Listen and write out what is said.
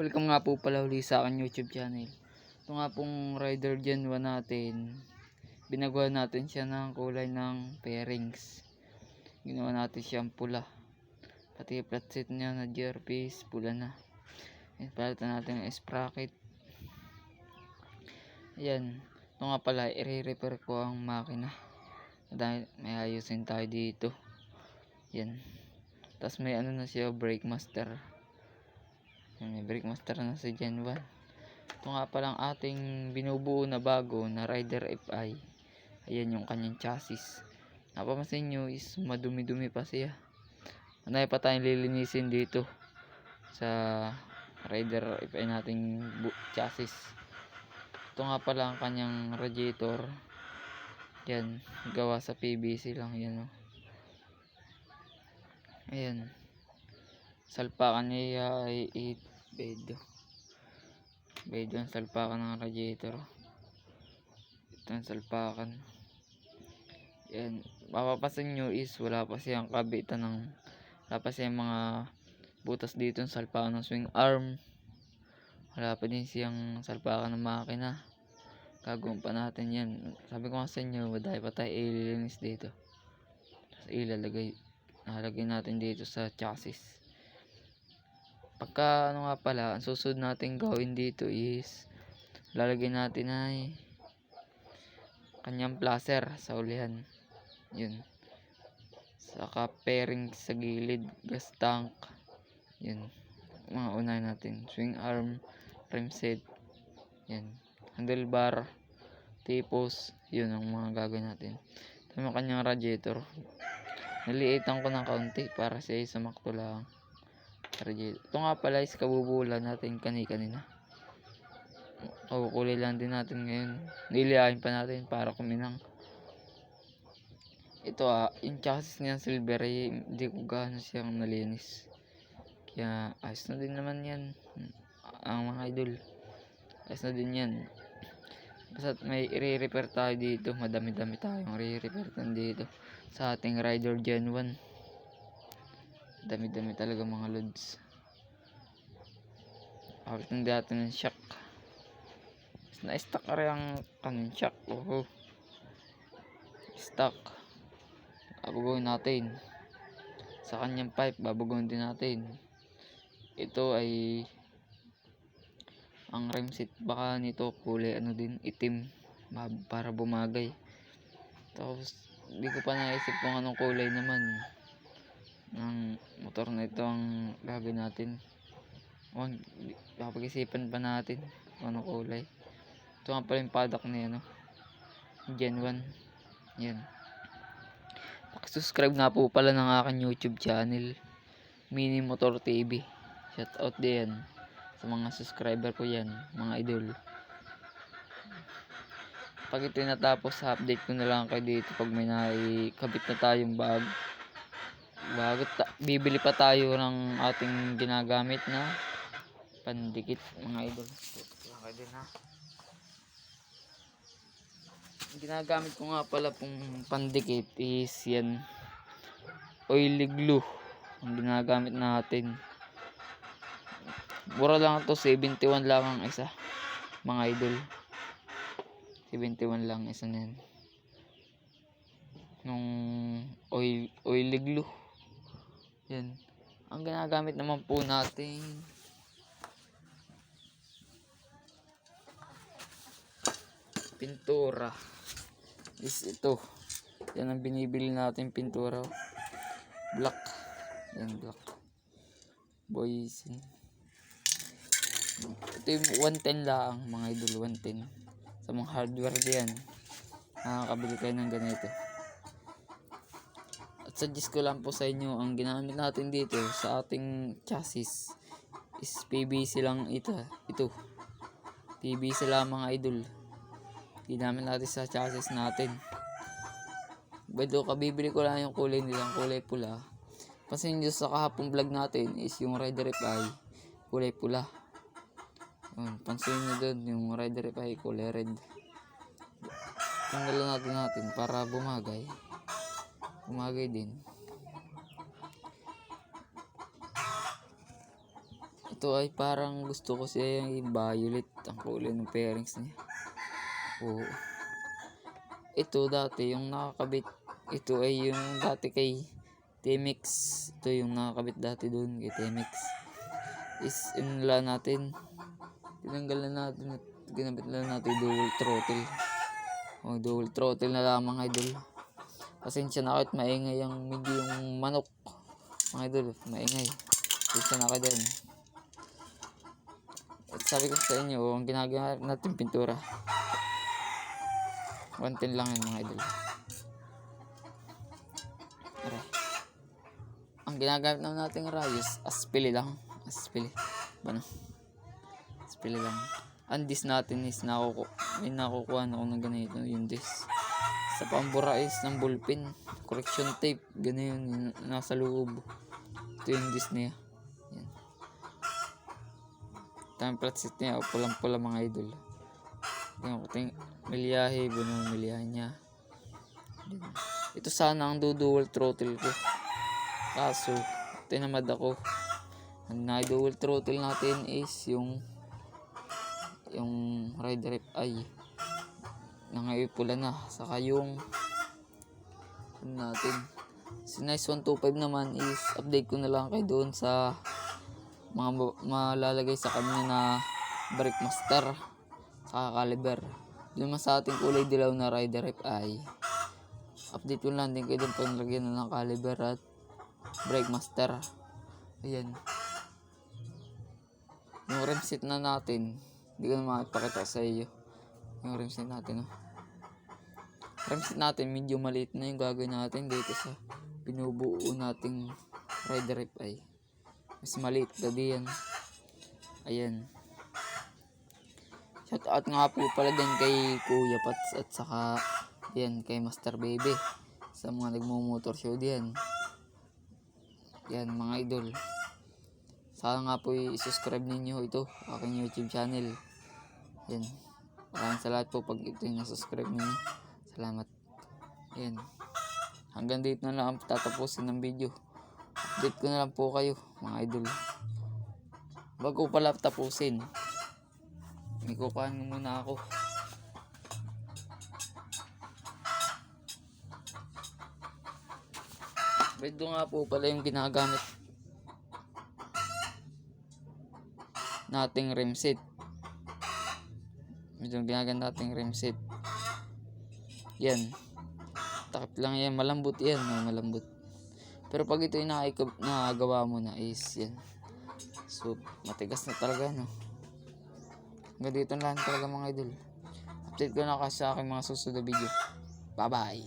Welcome nga po pala uli sa aking YouTube channel. Ito nga pong Rider Gen 1 natin. Binagawa natin siya ng kulay ng fairings. Ginawa natin siyang pula. Pati flat set niya na gearpiece, pula na. Palitan natin ang sprocket. Ayan. Ito nga pala, i-repair ko ang makina. Dahil may ayusin tayo dito. Yan. Tapos may ano na siya, brake master. May brake master na sa Gen 1. Ito nga palang ating binubuo na bago na Rider FI. Ayan yung kanyang chassis. Napapansin nyo is madumi-dumi pa siya. Anay pa tayong lilinisin dito sa Rider FI nating chassis. Ito nga pala ang kanyang radiator. Yan, gawa sa PVC lang yan. Ayan. Salpakan niya ay 8 bedo ang salpakan ng radiator. Ito ang salpakan. Yan, mapapasin nyo is wala pa siyang kabitan ng wala pa siyang mga butas dito ng salpakan ng swing arm. Wala pa din siyang salpakan ng makina. Gagawin pa natin yan. Sabi ko nga sa inyo, dahil pa tayo ililinis dito. Tapos ilalagay natin dito sa chassis. Pagka ano nga pala, ang susunod natin gawin dito is lalagyan natin ay kanyang placer sa ulihan. Yun. Saka fairing sa gilid, gas tank. Yun. Mga unahin natin. Swing arm, rim set. Yan. Handlebar, tipos. Yun ang mga gagawin natin. Ito yung kanyang radiator. Naliitan ko ng kaunti para siya sumakto lang. Ito nga pala is kabubula natin kanina. Kukulay lang din natin ngayon. Nilihain pa natin para kuminang. Ito yung chassis niya silver ay hindi ko gaano siyang nalinis. Kaya ayos na din naman yan. Ang mga idol. Ayos na din yan. Basta may i-repair tayo dito. Madami-dami tayong i-repair dito sa ating Rider Gen 1. Dami-dami talaga mga loads. Palitan natin ng shock. Na-stock ka rin ang kanin shock. Stock. Babaguhin natin. Sa kanyang pipe, babaguhin din natin. Ito ay ang rim set. Baka nito kulay ano din, itim. Para bumagay. Tapos, hindi ko pa naisip kung anong kulay naman ng motor na ito ang gagawin natin. Kapag-isipan pa natin kung anong kulay. Ito nga pala yung paddock niya, Gen 1. Yan. Subscribe nga po pala ng aking YouTube channel, Mini Motor TV. Shout out din sa mga subscriber ko yan, mga idol. Pag ito natapos, update ko na lang kayo dito pag may nakikabit na tayong bibili pa tayo ng ating ginagamit na pandikit, mga idol. Okay din ginagamit ko nga pala pong pandikit is yan, oily glue ang ginagamit natin. Mura lang to, 71 lang ang isa, mga idol. 71 lang isa na yan nung oily glue. Yan. Ang ginagamit naman po natin pintura is ito. Yan ang binibili natin pintura. Black. Yan, black. Boys. Ito yung 110 lang, mga idol, 110. Sa mga hardware diyan, nakakabili kayo ng ganito. At suggest ko lang po sa inyo, ang ginamit natin dito sa ating chassis is PVC lang ito. PVC lang, mga idol. Ginamit natin sa chassis natin. Bado kabibili ko lang yung kulay nilang kulay pula. Pansin nyo sa kahapong vlog natin is yung Rider FI kulay pula. Pansin nyo doon yung Rider FI kulay red. Tanggalan natin para bumagay din. Ito ay parang gusto ko siya yung violet. Ang kulay ng fairings niya. Oo. Ito dati yung nakakabit. Ito ay yung dati kay Temix. Ito yung nakakabit dati doon kay Temix. Is inula natin. Tinanggal na natin at ginamit na natin dual throttle. O dual throttle na lamang idol. Pasensya na kahit maingay yung medyo yung manok. Mga idol, maingay. Pasensya na kayo din. At sabi ko sa inyo, ang ginagawa natin pintura. 110 lang yun mga idol. Aray. Ang ginagamit naman natin rayos, aspili lang. Aspili. Ano? Aspili lang. Ang disc natin is may nakukuha na ako ng ganito. Yung disc. Sa pambura is ng ballpen. Correction tape. Ganyan yung nasa loob. Ito yung disc niya. Yan. Ito yung flat seat niya. Pulang-pula mga idol. Tingnan ko ito milyahe. Bunong milyahe niya. Yan. Ito sana ang dual throttle ko. Kaso, tinamad ako. Ang dual throttle natin is yung rider ay nangayipula na. Saka yung natin. Si Nice 125 naman is update ko na lang kayo doon sa mga malalagay sa kanya na brake master saka caliber. Doon sa ating kulay dilaw na rider ay update ko lang din kayo doon pag lagyan na ng caliber at brake master. Ayan. Yung rim set na natin, hindi ko na makipakita sa iyo. Yung rim set natin, oh. Rim set natin, medyo maliit na yung gagawin natin dito sa binubuo nating rider ay. Mas maliit dadi yan. Ayan. Shout out nga po pala din kay Kuya Pats at saka yan kay Master Baby sa mga nagmo-motor show diyan. Yan mga idol. Sana nga po i-subscribe ninyo ito aking YouTube channel. Yan. Maraming salamat po pag ito yung na-subscribe ninyo. Salamat. Yan. Hanggang dito na lang ang tatapusin ng video. Update ko na lang po kayo mga idol. Bago pala tapusin, may kukuhaan muna ako. Ito nga po pala yung ginagamit nating rim set. Ito yung ginagamit nating rim set. Yan. Takip lang yan. Malambot yan. No? Malambot. Pero pag ito yung nakagawa mo na is yan. So, matigas na talaga, no? Hanggang dito lang talaga mga idol. Update ko na kasi sa aking mga susunod na video. Bye-bye!